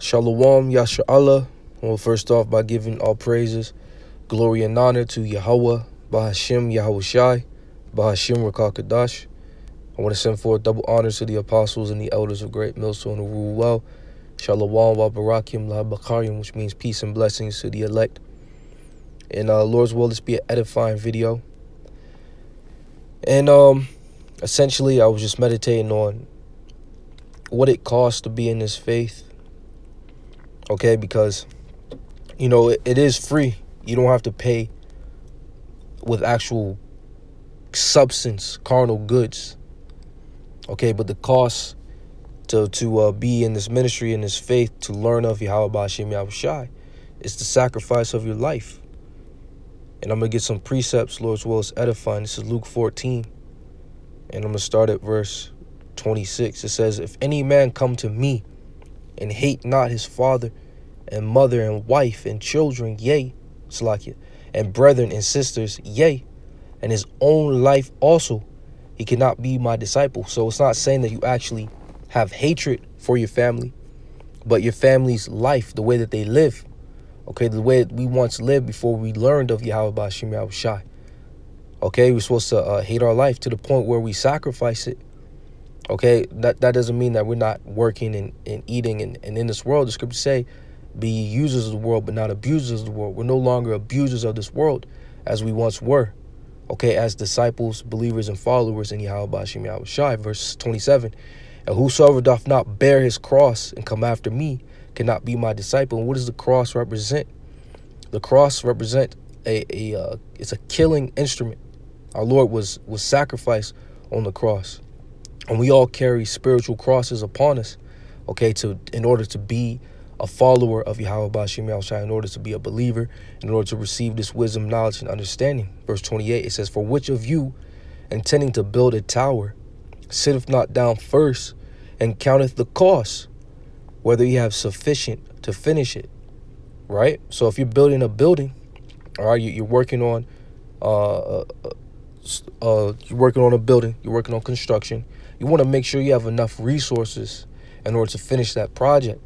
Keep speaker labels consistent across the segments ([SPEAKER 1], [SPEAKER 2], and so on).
[SPEAKER 1] Shalom, Yasha Allah. Well, first off, by giving all praises, glory, and honor to Yahweh, Bahashim, Yahawashi, Bahashim, Rakakadash. I want to send forth double honors to the apostles and the elders of Great Millstone who rule well. Shalom wa barakim la bakarim, which means peace and blessings to the elect. And Lord's will, this be an edifying video. And essentially, I was just meditating on what it costs to be in this faith. Okay, because, you know, it is free. You don't have to pay with actual substance, carnal goods. Okay, but the cost to be in this ministry, in this faith, to learn of Yahawashi, Yahawashi, is the sacrifice of your life. And I'm going to get some precepts, Lord's will is edifying. This is Luke 14. And I'm going to start at verse 26. It says, if any man come to me and hate not his father and mother and wife and children, yea, Salakia, and brethren and sisters, yea, and his own life also, he cannot be my disciple. So it's not saying that you actually have hatred for your family, but your family's life, the way that they live, okay, the way we once lived before we learned of Yahweh Bashim Yahushai. Okay, we're supposed to hate our life to the point where we sacrifice it. Okay, that doesn't mean that we're not working and eating. And in this world, the scriptures say, be users of the world, but not abusers of the world. We're no longer abusers of this world as we once were. Okay, as disciples, believers, and followers in Yahweh Bashim Yahushai. Verse 27, and whosoever doth not bear his cross and come after me cannot be my disciple. And what does the cross represent? The cross represent it's a killing instrument. Our Lord was sacrificed on the cross. And we all carry spiritual crosses upon us, okay, in order to be a follower of Yahweh Bashim Yahushai, in order to be a believer, in order to receive this wisdom, knowledge, and understanding. Verse 28, it says, for which of you, intending to build a tower, sitteth not down first and counteth the cost, whether you have sufficient to finish it, right? So if you're building a building, all right, you're working on a building, you're working on construction, you want to make sure you have enough resources in order to finish that project.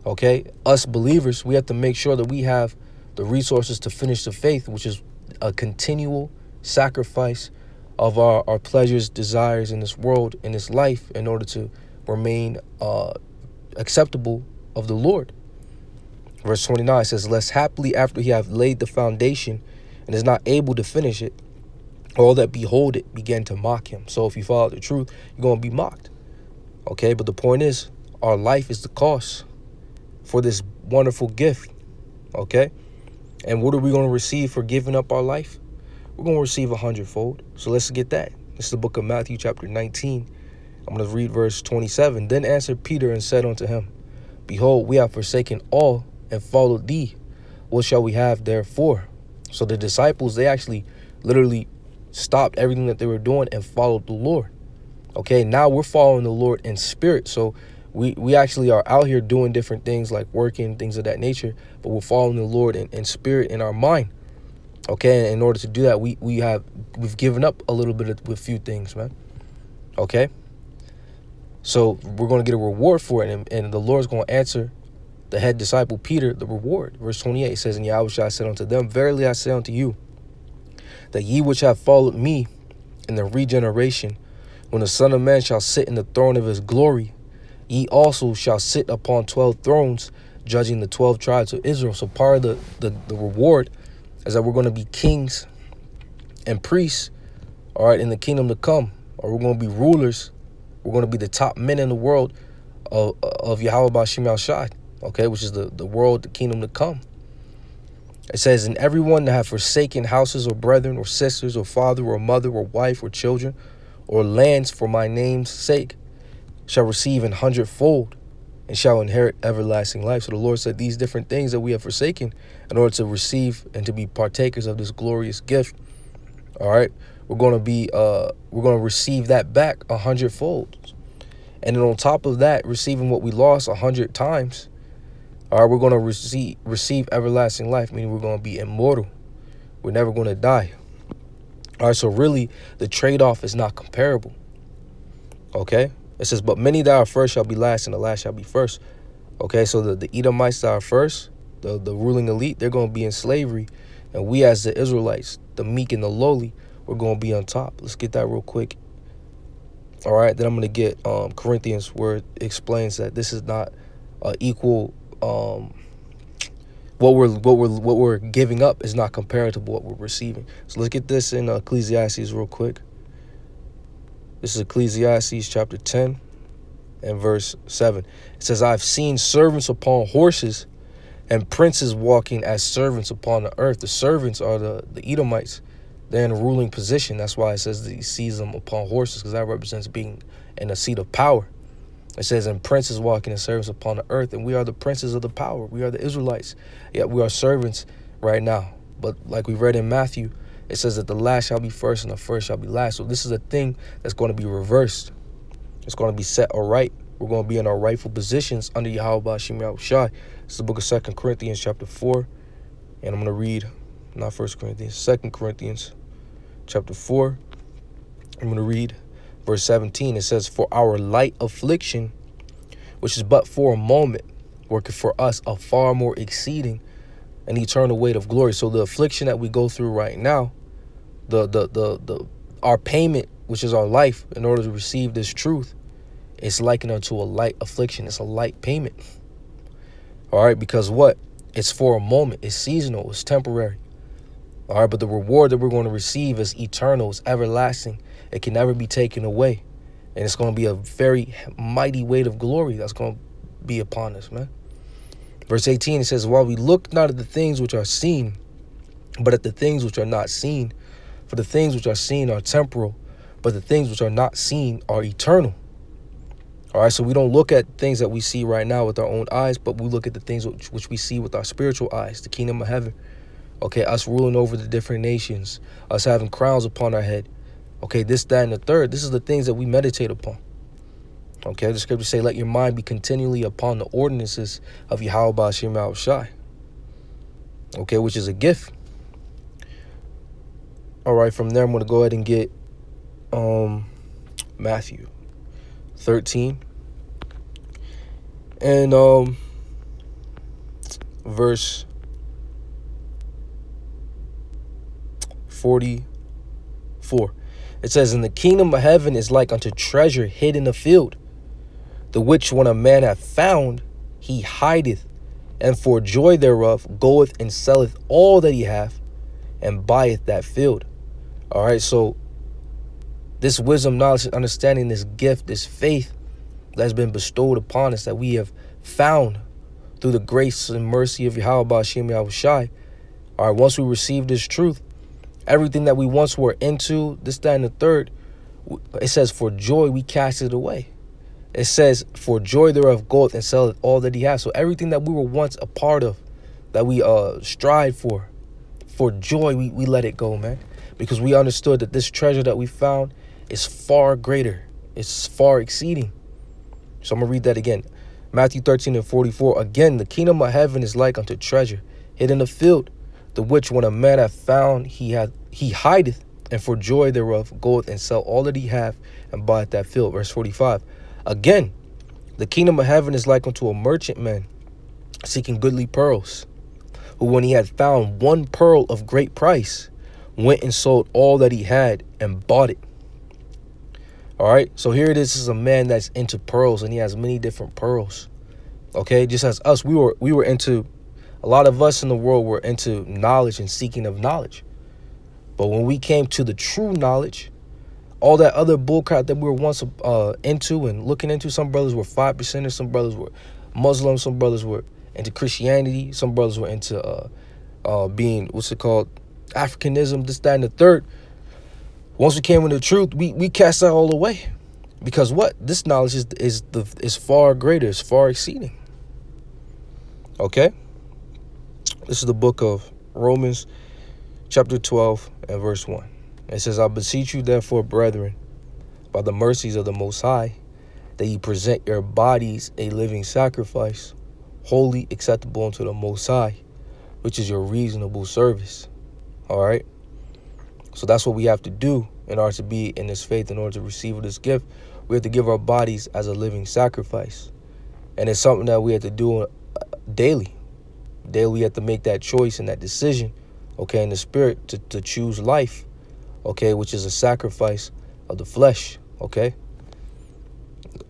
[SPEAKER 1] Okay, us believers, we have to make sure that we have the resources to finish the faith, which is a continual sacrifice of our pleasures, desires in this world, in this life, in order to remain acceptable of the Lord. Verse 29 says, lest happily after he have laid the foundation and is not able to finish it, all that behold it began to mock him. So if you follow the truth, you're going to be mocked. Okay, but the point is, our life is the cost for this wonderful gift. Okay, and what are we going to receive for giving up our life? We're going to receive 100-fold. So let's get that. This is the book of Matthew chapter 19. I'm going to read verse 27. Then answered Peter and said unto him, behold, we have forsaken all and followed thee. What shall we have therefore? So the disciples, they actually literally stopped everything that they were doing and followed the Lord. Okay, now we're following the Lord in spirit. So we actually are out here doing different things like working, things of that nature, but we're following the Lord in spirit, in our mind. Okay, and in order to do that, we've given up a little bit with a few things, man. Okay, so we're going to get a reward for it, and the Lord's going to answer the head disciple Peter the reward. Verse 28 says, and Yahawashi said unto them, verily I say unto you, that ye which have followed me in the regeneration, when the Son of Man shall sit in the throne of his glory, ye also shall sit upon 12 thrones, judging the 12 tribes of Israel. So part of the reward is that we're going to be kings and priests, all right, in the kingdom to come. Or we're going to be rulers. We're going to be the top men in the world of Yahweh Bashim Yahushai, okay, which is the world, the kingdom to come. It says, and everyone that have forsaken houses or brethren or sisters or father or mother or wife or children or lands for my name's sake shall receive 100-fold and shall inherit everlasting life. So the Lord said these different things that we have forsaken in order to receive and to be partakers of this glorious gift. All right, we're going to receive that back 100-fold. And then on top of that, receiving what we lost 100 times, all right, we're going to receive everlasting life, meaning we're going to be immortal. We're never going to die. All right, so really the trade-off is not comparable. Okay, it says, but many that are first shall be last, and the last shall be first. Okay, so the Edomites that are first, the ruling elite, they're going to be in slavery. And we as the Israelites, the meek and the lowly, we're going to be on top. Let's get that real quick. All right, then I'm going to get Corinthians, where it explains that this is not equal. What we're giving up is not comparable to what we're receiving. So let's get this in Ecclesiastes real quick. This is Ecclesiastes chapter 10 and verse 7. It says, I've seen servants upon horses and princes walking as servants upon the earth. The servants are the Edomites. They're in a ruling position. That's why it says that he sees them upon horses, because that represents being in a seat of power. It says, and princes walking as servants upon the earth. And we are the princes of the power. We are the Israelites. Yet we are servants right now. But like we read in Matthew, it says that the last shall be first and the first shall be last. So this is a thing that's going to be reversed. It's going to be set aright. We're going to be in our rightful positions under Yahawashi. This is the book of 2 Corinthians chapter 4. And I'm going to read, not 1 Corinthians, 2 Corinthians chapter 4. I'm going to read verse 17. It says, for our light affliction, which is but for a moment, worketh for us a far more exceeding and eternal weight of glory. So the affliction that we go through right now, our payment, which is our life, in order to receive this truth, it's likened unto a light affliction. It's a light payment. All right, because what? It's for a moment. It's seasonal. It's temporary. All right, but the reward that we're going to receive is eternal. It's everlasting. It can never be taken away. And it's going to be a very mighty weight of glory that's going to be upon us, man. Verse 18, it says, while we look not at the things which are seen, but at the things which are not seen. For the things which are seen are temporal, but the things which are not seen are eternal. All right, so we don't look at things that we see right now with our own eyes, but we look at the things which we see with our spiritual eyes, the kingdom of heaven. Okay, us ruling over the different nations, us having crowns upon our head. Okay, this, that, and the third. This is the things that we meditate upon. Okay, the scriptures say, let your mind be continually upon the ordinances of Yahawashi. Okay, which is a gift. All right, from there, I'm going to go ahead and get Matthew 13 and verse 44. It says, and the kingdom of heaven is like unto treasure hid in a field, the which when a man hath found, he hideth, and for joy thereof goeth and selleth all that he hath, and buyeth that field. All right, so this wisdom, knowledge, and understanding, this gift, this faith that's been bestowed upon us, that we have found through the grace and mercy of Yahawashi. All right, once we receive this truth, everything that we once were into, this, that, and the third, it says, for joy we cast it away. It says, for joy thereof goeth and selleth all that he has. So everything that we were once a part of, that we strive for joy, we let it go, man. Because we understood that this treasure that we found is far greater. It's far exceeding. So I'm going to read that again. Matthew 13 and 44. Again, the kingdom of heaven is like unto treasure hid in the field, the which when a man hath found, he hideth, and for joy thereof goeth and sell all that he hath, and buyeth that field. Verse 45. Again, the kingdom of heaven is like unto a merchant man seeking goodly pearls, who when he had found one pearl of great price, went and sold all that he had and bought it. All right, so here it is. This is a man that's into pearls, and he has many different pearls. Okay, just as us, we were into, a lot of us in the world were into knowledge and seeking of knowledge. But when we came to the true knowledge, all that other bullcrap that we were once into and looking into, some brothers were 5%ers, some brothers were Muslims, some brothers were into Christianity, some brothers were into being, what's it called, Africanism, this, that, and the third. Once we came into the truth, we cast that all away. Because what? This knowledge is far greater, it's far exceeding. Okay? This is the book of Romans, chapter 12 and verse 1. It says, I beseech you therefore, brethren, by the mercies of the Most High, that ye present your bodies a living sacrifice, wholly acceptable unto the Most High, which is your reasonable service. All right? So that's what we have to do in order to be in this faith, in order to receive this gift. We have to give our bodies as a living sacrifice. And it's something that we have to do daily. Daily, we have to make that choice and that decision, okay, in the spirit to choose life, okay, which is a sacrifice of the flesh, okay?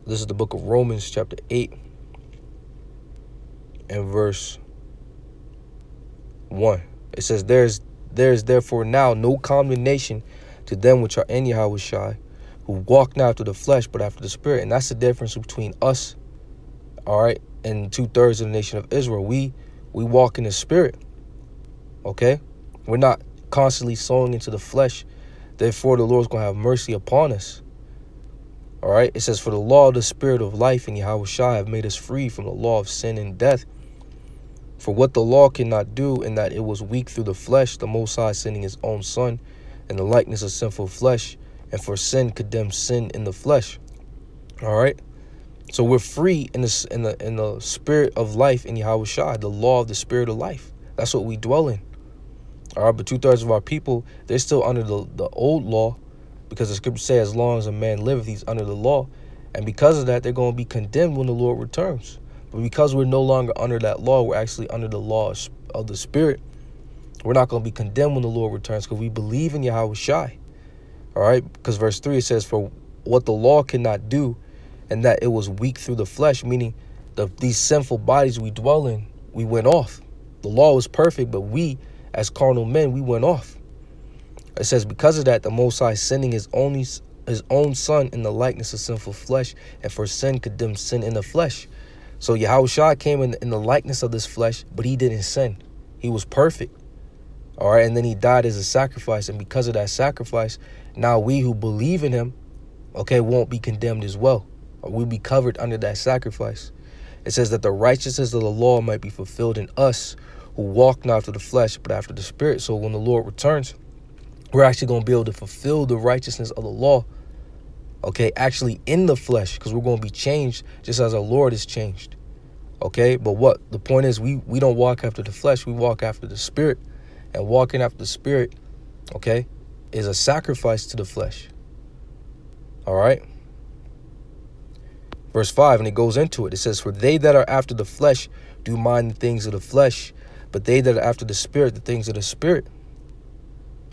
[SPEAKER 1] This is the book of Romans, chapter 8, and verse 1. It says, there is therefore now no condemnation to them which are in Yahawashi, who walk not after the flesh, but after the spirit. And that's the difference between us, all right, and 2/3 of the nation of Israel. We walk in the spirit, okay? We're not constantly sowing into the flesh. Therefore, the Lord's going to have mercy upon us. All right? It says, for the law of the spirit of life in Yahawashi have made us free from the law of sin and death. For what the law cannot do, in that it was weak through the flesh, the Most High sending his own Son in the likeness of sinful flesh, and for sin condemned sin in the flesh. All right? So we're free in the spirit of life in Yahawashi, the law of the spirit of life. That's what we dwell in. All right, but 2/3 of our people, they're still under the old law, because the scripture says, as long as a man liveth, he's under the law. And because of that, they're going to be condemned when the Lord returns. But because we're no longer under that law, we're actually under the law of the spirit. We're not going to be condemned when the Lord returns, because we believe in Yahawashi. All right, because verse 3, it says, for what the law cannot do, and that it was weak through the flesh, meaning these sinful bodies we dwell in, we went off. The law was perfect, but we, as carnal men, we went off. It says, because of that, the Most High sending his own Son in the likeness of sinful flesh, and for sin condemned sin in the flesh. So Yahawashi came in the likeness of this flesh, but he didn't sin. He was perfect. All right, and then he died as a sacrifice, and because of that sacrifice, now we who believe in him, okay, won't be condemned as well. We'll be covered under that sacrifice. It says that the righteousness of the law might be fulfilled in us, who walk not after the flesh, but after the spirit. So when the Lord returns, we're actually going to be able to fulfill the righteousness of the law, okay, actually in the flesh, because we're going to be changed just as our Lord is changed, okay? But what the point is, we don't walk after the flesh, we walk after the spirit. And walking after the spirit, okay, is a sacrifice to the flesh, all right? Verse 5, and it goes into it. It says, for they that are after the flesh do mind the things of the flesh, but they that are after the spirit, the things of the spirit.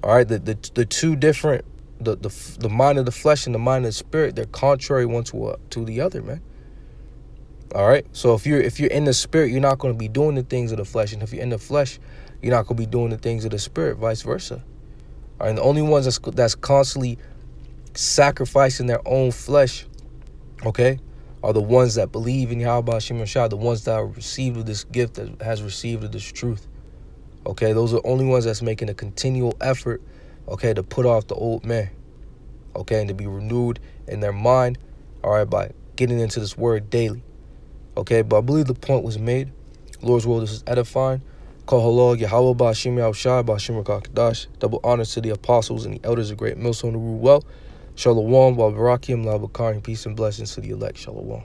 [SPEAKER 1] All right, the two different, the mind of the flesh and the mind of the spirit, they're contrary one to the other, man. All right, so if you're in the spirit, you're not going to be doing the things of the flesh, and if you're in the flesh, you're not going to be doing the things of the spirit, vice versa. All right, and the only ones that's constantly sacrificing their own flesh, okay, are the ones that believe in Yahawashi, the ones that are received of this gift, that has received of this truth. Okay, those are the only ones that's making a continual effort, okay, to put off the old man, okay, and to be renewed in their mind, all right, by getting into this word daily. Okay, but I believe the point was made. Lord's will, this is edifying. Call halal, Yahweh, Ba'ashim, Yahushai, Ba'ashim, Rakakadash. Double honors to the apostles and the elders of great millstone who rule well. Shalom, Wa Barakim, La Bakari, peace and blessings to the elect. Shalom.